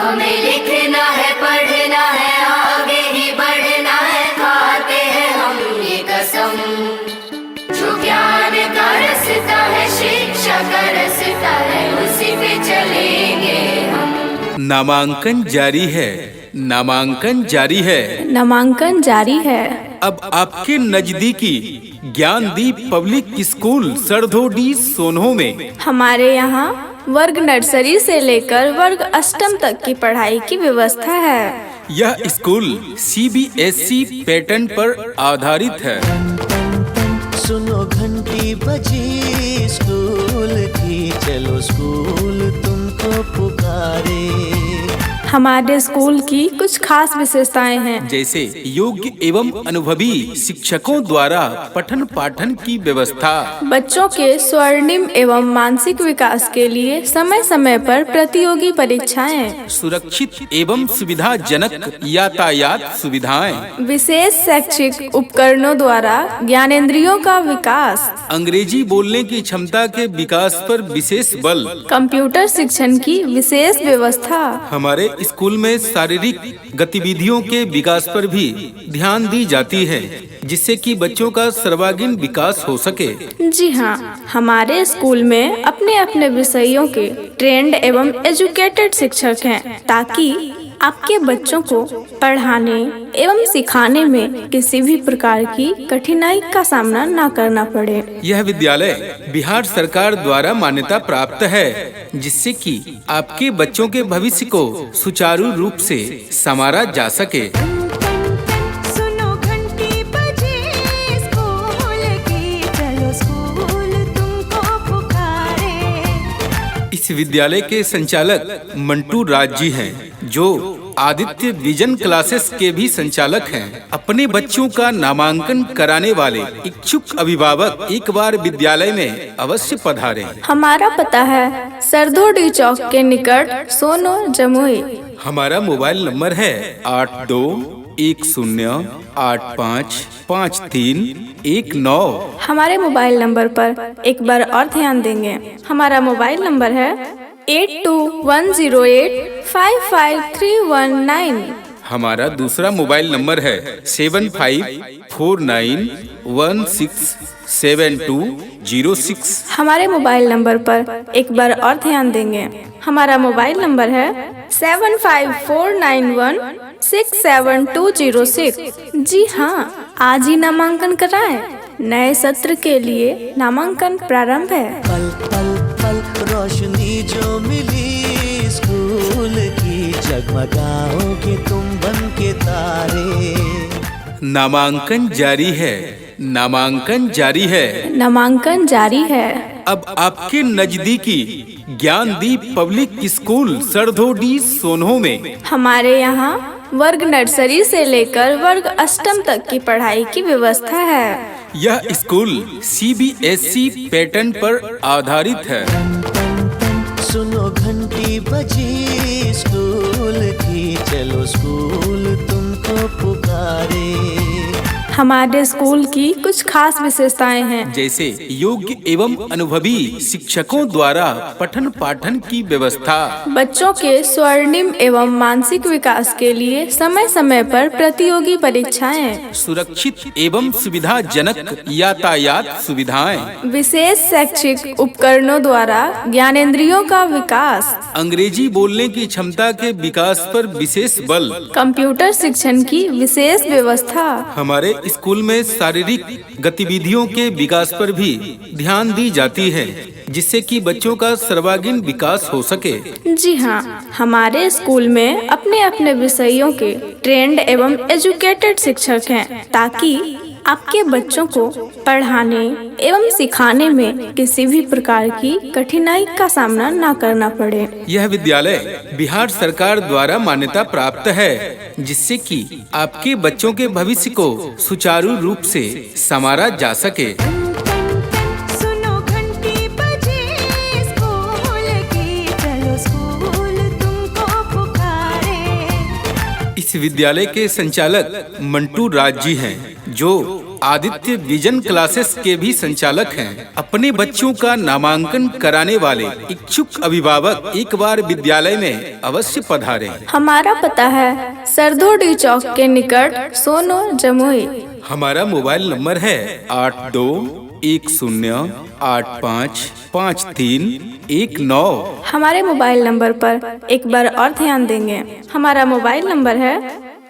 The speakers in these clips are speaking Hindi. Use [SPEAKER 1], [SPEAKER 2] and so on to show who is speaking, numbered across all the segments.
[SPEAKER 1] हमें लिखना है, पढ़ना है, आगे ही बढ़ना है, खाते हैं हम ये कसम। जो ज्ञान का रास्ता है, शिक्षा का रास्ता है, उसी पे चलेंगे हम।
[SPEAKER 2] नामांकन जारी है, नामांकन जारी है,
[SPEAKER 3] नामांकन जारी है।
[SPEAKER 2] अब आपके नजदीकी ज्ञानदीप पब्लिक स्कूल सरधोडी सोनहो में
[SPEAKER 3] हमारे यहाँ वर्ग नर्सरी से लेकर वर्ग अष्टम तक की पढ़ाई की व्यवस्था है।
[SPEAKER 2] यह स्कूल CBSE पैटर्न पर आधारित है।
[SPEAKER 4] सुनो घंटी बजी स्कूल की, चलो स्कूल तुमको पुकारे।
[SPEAKER 3] हमारे स्कूल की कुछ खास विशेषताएं हैं,
[SPEAKER 2] जैसे योग्य एवं अनुभवी शिक्षकों द्वारा पठन पाठन की व्यवस्था,
[SPEAKER 3] बच्चों के स्वर्णिम एवं मानसिक विकास के लिए समय समय पर प्रतियोगी परीक्षाएं,
[SPEAKER 2] सुरक्षित एवं सुविधाजनक यातायात सुविधाएं,
[SPEAKER 3] विशेष शैक्षिक उपकरणों द्वारा ज्ञानेंद्रियों का विकास,
[SPEAKER 2] अंग्रेजी बोलने की क्षमता के विकास पर विशेष बल,
[SPEAKER 3] कंप्यूटर शिक्षण की विशेष व्यवस्था।
[SPEAKER 2] हमारे स्कूल में शारीरिक गतिविधियों के विकास पर भी ध्यान दी जाती है, जिससे कि बच्चों का सर्वांगीण विकास हो सके।
[SPEAKER 3] जी हाँ, हमारे स्कूल में अपने अपने विषयों के ट्रेंड एवं एजुकेटेड शिक्षक हैं, ताकि आपके बच्चों को पढ़ाने एवं सिखाने में किसी भी प्रकार की कठिनाई का सामना न करना पड़े।
[SPEAKER 2] यह विद्यालय बिहार सरकार द्वारा मान्यता प्राप्त है, जिससे कि आपके बच्चों के भविष्य को सुचारू रूप से संवारा जा सके।
[SPEAKER 5] सुनो घंटी बजी स्कूल की, चलो स्कूल तुमको पुकारे।
[SPEAKER 2] इस विद्यालय के संचालक मंटू राज जी हैं, जो आदित्य विजन क्लासेस के भी संचालक हैं। अपने बच्चों का नामांकन कराने वाले इच्छुक अभिभावक एक बार विद्यालय में अवश्य पधारें।
[SPEAKER 3] हमारा पता है सरधोडी चौक के निकट सोनो जमुई।
[SPEAKER 2] हमारा मोबाइल नंबर है 8210855319।
[SPEAKER 3] हमारे मोबाइल नंबर पर एक बार और ध्यान देंगे। हमारा मोबाइल नंबर है 8210855319।
[SPEAKER 2] हमारा दूसरा मोबाइल नंबर है 7549167206।
[SPEAKER 3] हमारे मोबाइल नंबर पर एक बार और ध्यान देंगे। हमारा मोबाइल नंबर है 7549167206। जी हाँ, आज ही नामांकन कराएं। नए सत्र के लिए नामांकन प्रारंभ है।
[SPEAKER 4] पल पल पल रोशनी जो मिली स्कूल की, जगमगाओगे तुम बन के तारे।
[SPEAKER 2] नामांकन जारी है, नामांकन जारी है,
[SPEAKER 3] नामांकन जारी है।
[SPEAKER 2] अब आपके नजदीकी ज्ञानदीप पब्लिक स्कूल सरधोडी सोनहो में
[SPEAKER 3] हमारे यहाँ वर्ग नर्सरी से लेकर वर्ग अष्टम तक की पढ़ाई की व्यवस्था है।
[SPEAKER 2] यह स्कूल CBSE पैटर्न पर आधारित है।
[SPEAKER 4] सुनो घंटी बजी स्कूल की, चलो स्कूल तुमको पुकारे।
[SPEAKER 3] हमारे स्कूल की कुछ खास विशेषताएं हैं,
[SPEAKER 2] जैसे योग्य एवं अनुभवी शिक्षकों द्वारा पठन पाठन की व्यवस्था,
[SPEAKER 3] बच्चों के स्वर्णिम एवं मानसिक विकास के लिए समय समय पर प्रतियोगी परीक्षाएं,
[SPEAKER 2] सुरक्षित एवं सुविधाजनक यातायात सुविधाएं,
[SPEAKER 3] विशेष शैक्षिक उपकरणों द्वारा ज्ञानेंद्रियों का विकास,
[SPEAKER 2] अंग्रेजी बोलने की क्षमता के विकास पर विशेष बल,
[SPEAKER 3] कंप्यूटर शिक्षण की विशेष व्यवस्था।
[SPEAKER 2] हमारे स्कूल में शारीरिक गतिविधियों के विकास पर भी ध्यान दी जाती है, जिससे कि बच्चों का सर्वांगीण विकास हो सके।
[SPEAKER 3] जी हाँ, हमारे स्कूल में अपने अपने विषयों के ट्रेंड एवं एजुकेटेड शिक्षक हैं, ताकि आपके बच्चों को पढ़ाने एवं सिखाने में किसी भी प्रकार की कठिनाई का सामना न करना पड़े।
[SPEAKER 2] यह विद्यालय बिहार सरकार द्वारा मान्यता प्राप्त है, जिससे कि आपके बच्चों के भविष्य को सुचारू रूप से संवारा जा सके।
[SPEAKER 5] सुनो घंटी बजी स्कूल की, चलो स्कूल तुमको पुकारे।
[SPEAKER 2] इस विद्यालय के संचालक मंटू राज जी हैं, जो आदित्य विजन क्लासेस के भी संचालक हैं। अपने बच्चों का नामांकन कराने वाले इच्छुक अभिभावक एक बार विद्यालय में अवश्य पधारें।
[SPEAKER 3] हमारा पता है सरदोडी चौक के निकट सोनो जमुई।
[SPEAKER 2] हमारा मोबाइल नंबर है 8210855319।
[SPEAKER 3] हमारे मोबाइल नंबर पर एक बार और ध्यान देंगे। हमारा मोबाइल नंबर है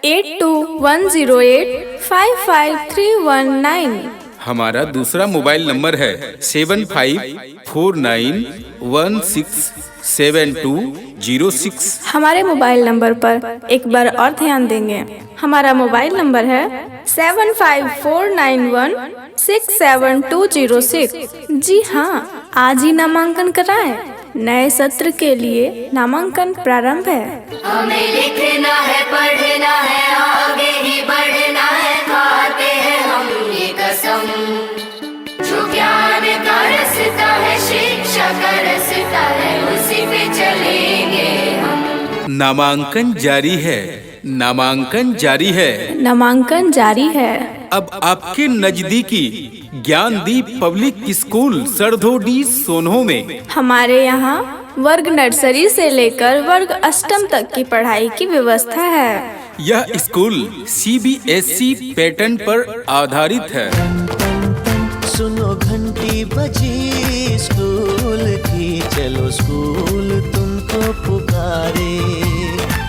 [SPEAKER 3] 8210855319।
[SPEAKER 2] हमारा दूसरा मोबाइल नंबर है 7549167206।
[SPEAKER 3] हमारे मोबाइल नंबर पर एक बार और ध्यान देंगे। हमारा मोबाइल नंबर है 7549167206। जी हाँ, आज ही नामांकन कराएं। नए सत्र के लिए नामांकन प्रारंभ है।
[SPEAKER 1] हमें लिखना है, पढ़ना है, आगे ही बढ़ना है, खाते हैं हम ये कसम। जो ज्ञान का रास्ता है, शिक्षा का रास्ता है, उसी पे चलेंगे हम।
[SPEAKER 2] नामांकन जारी है, नामांकन जारी है।
[SPEAKER 3] नामांकन जारी है।
[SPEAKER 2] अब आपके नजदीकी ज्ञानदीप पब्लिक स्कूल सरदोडी सोनो में
[SPEAKER 3] हमारे यहाँ वर्ग नर्सरी से लेकर वर्ग अष्टम तक की पढ़ाई की व्यवस्था है।
[SPEAKER 2] यह स्कूल CBSE पैटर्न पर आधारित है।
[SPEAKER 4] सुनो घंटी बजी स्कूल की, चलो स्कूल तुमको पुकारे।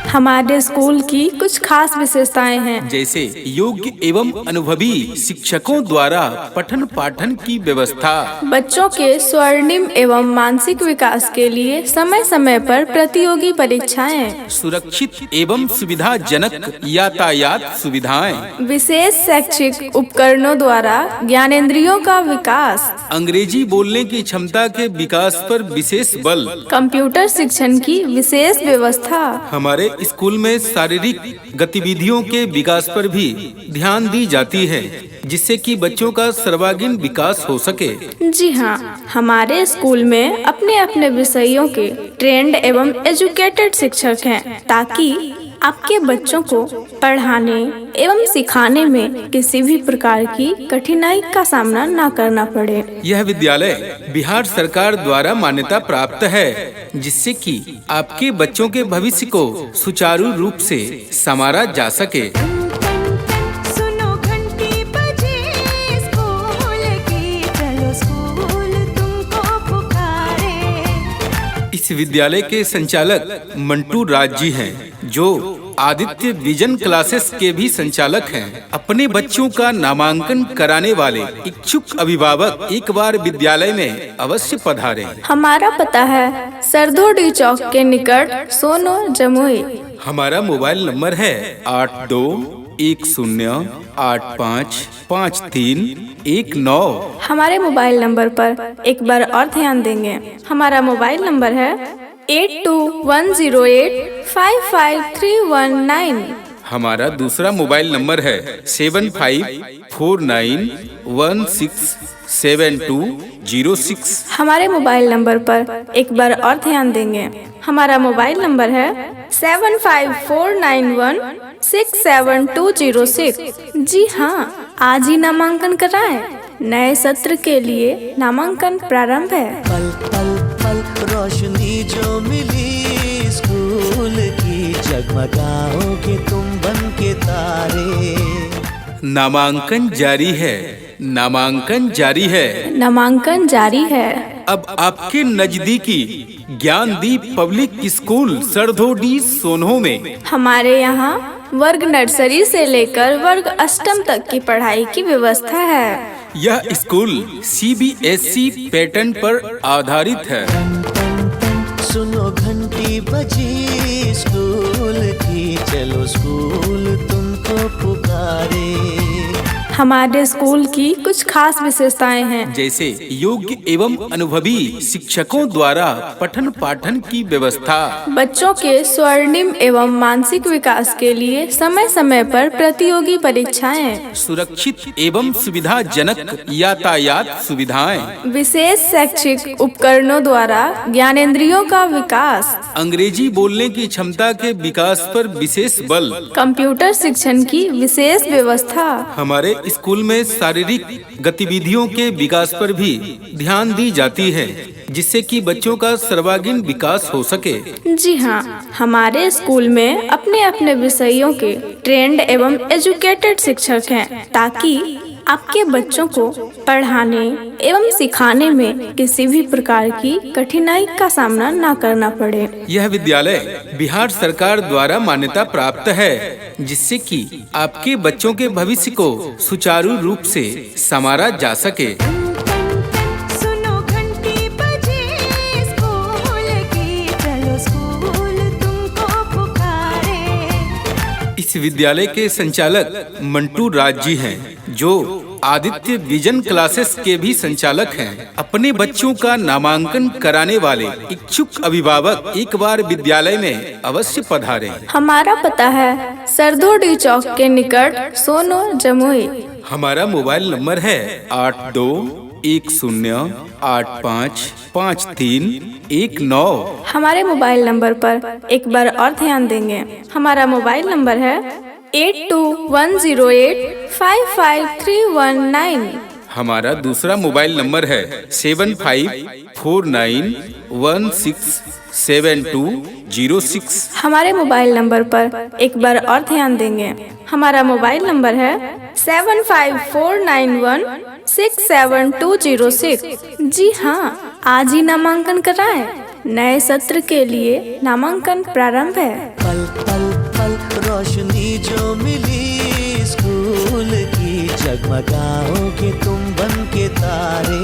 [SPEAKER 3] हमारे स्कूल की कुछ खास विशेषताएं हैं,
[SPEAKER 2] जैसे योग्य एवं अनुभवी शिक्षकों द्वारा पठन पाठन की व्यवस्था,
[SPEAKER 3] बच्चों के स्वर्णिम एवं मानसिक विकास के लिए समय समय पर प्रतियोगी परीक्षाएं,
[SPEAKER 2] सुरक्षित एवं सुविधाजनक यातायात सुविधाएं,
[SPEAKER 3] विशेष शैक्षिक उपकरणों द्वारा ज्ञानेंद्रियों का विकास,
[SPEAKER 2] अंग्रेजी बोलने की क्षमता के विकास पर विशेष बल,
[SPEAKER 3] कंप्यूटर शिक्षण की विशेष व्यवस्था।
[SPEAKER 2] हमारे स्कूल में शारीरिक गतिविधियों के विकास पर भी ध्यान दी जाती है, जिससे कि बच्चों का सर्वांगीण विकास हो सके।
[SPEAKER 3] जी हाँ, हमारे स्कूल में अपने अपने विषयों के ट्रेंड एवं एजुकेटेड शिक्षक हैं, ताकि आपके बच्चों को पढ़ाने एवं सिखाने में किसी भी प्रकार की कठिनाई का सामना न करना पड़े।
[SPEAKER 2] यह विद्यालय बिहार सरकार द्वारा मान्यता प्राप्त है, जिससे कि आपके बच्चों के भविष्य को सुचारू रूप से संवारा जा सके।
[SPEAKER 5] सुनो घंटी बजे स्कूल की, चलो स्कूल तुमको पुकारे।
[SPEAKER 2] इस विद्यालय के संचालक मंटू राज जी हैं, जो आदित्य विजन क्लासेस के भी संचालक हैं। अपने बच्चों का नामांकन कराने वाले इच्छुक अभिभावक एक बार विद्यालय में अवश्य पधारें। हमारा
[SPEAKER 3] पता है सरदोडी चौक के निकट सोनो जमुई।
[SPEAKER 2] हमारा मोबाइल नंबर है 8210855319।
[SPEAKER 3] हमारे मोबाइल नंबर पर एक बार और ध्यान देंगे। हमारा मोबाइल नंबर है 8210855319।
[SPEAKER 2] हमारा दूसरा मोबाइल नंबर है 7549167206।
[SPEAKER 3] हमारे मोबाइल नंबर पर एक बार और ध्यान देंगे। हमारा मोबाइल नंबर है 7549167206। जी हाँ, आज ही नामांकन कराएं। नए सत्र के लिए नामांकन प्रारंभ है।
[SPEAKER 4] पल पल पल रोशनी जो मिली स्कूल की, जगमगाओगे तुम बन के तारे।
[SPEAKER 2] नामांकन जारी है, नामांकन जारी है।
[SPEAKER 3] नामांकन जारी है।
[SPEAKER 2] अब आपके नजदीकी ज्ञानदीप पब्लिक स्कूल सरदोडी सोनो में
[SPEAKER 3] हमारे यहाँ वर्ग नर्सरी से लेकर वर्ग अष्टम तक की पढ़ाई की व्यवस्था है।
[SPEAKER 2] यह स्कूल CBSE पैटर्न पर आधारित है।
[SPEAKER 4] सुनो घंटी बजी स्कूल की, चलो स्कूल तुमको पुकारे।
[SPEAKER 3] हमारे स्कूल की कुछ खास विशेषताएं हैं,
[SPEAKER 2] जैसे योग्य एवं अनुभवी शिक्षकों द्वारा पठन पाठन की व्यवस्था,
[SPEAKER 3] बच्चों के स्वर्णिम एवं मानसिक विकास के लिए समय समय पर प्रतियोगी परीक्षाएं,
[SPEAKER 2] सुरक्षित एवं सुविधाजनक यातायात सुविधाएं,
[SPEAKER 3] विशेष शैक्षिक उपकरणों द्वारा ज्ञानेंद्रियों का विकास,
[SPEAKER 2] अंग्रेजी बोलने की क्षमता के विकास पर विशेष बल,
[SPEAKER 3] कंप्यूटर शिक्षण की विशेष व्यवस्था।
[SPEAKER 2] हमारे स्कूल में शारीरिक गतिविधियों के विकास पर भी ध्यान दी जाती है, जिससे कि बच्चों का सर्वांगीण विकास हो सके।
[SPEAKER 3] जी हाँ, हमारे स्कूल में अपने अपने विषयों के ट्रेंड एवं एजुकेटेड शिक्षक हैं, ताकि आपके बच्चों को पढ़ाने एवं सिखाने में किसी भी प्रकार की कठिनाई का सामना न करना पड़े।
[SPEAKER 2] यह विद्यालय बिहार सरकार द्वारा मान्यता प्राप्त है, जिससे कि आपके बच्चों के भविष्य को सुचारू रूप से संवारा जा सके।
[SPEAKER 5] सुनो घंटी बजे स्कूल की, चलो स्कूल तुमको पुकारे।
[SPEAKER 2] इस विद्यालय के संचालक मंटू राज जी हैं, जो आदित्य विजन क्लासेस के भी संचालक हैं। अपने बच्चों का नामांकन कराने वाले इच्छुक अभिभावक एक बार विद्यालय में अवश्य पधारें।
[SPEAKER 3] हमारा पता है सरदोडी चौक के निकट सोनो जमुई।
[SPEAKER 2] हमारा मोबाइल नंबर है 8210855319।
[SPEAKER 3] हमारे मोबाइल नंबर पर एक बार और ध्यान देंगे। हमारा मोबाइल नंबर है 8210855319।
[SPEAKER 2] हमारा दूसरा मोबाइल नंबर है 7549167206।
[SPEAKER 3] हमारे मोबाइल नंबर पर एक बार और ध्यान देंगे। हमारा मोबाइल नंबर है 7549167206। जी हाँ, आज ही नामांकन कराएं। नए सत्र के लिए नामांकन प्रारंभ है।
[SPEAKER 4] पल पल पल रोशनी जो मिली स्कूल की, जगमगाओगे तुम बन के तारे।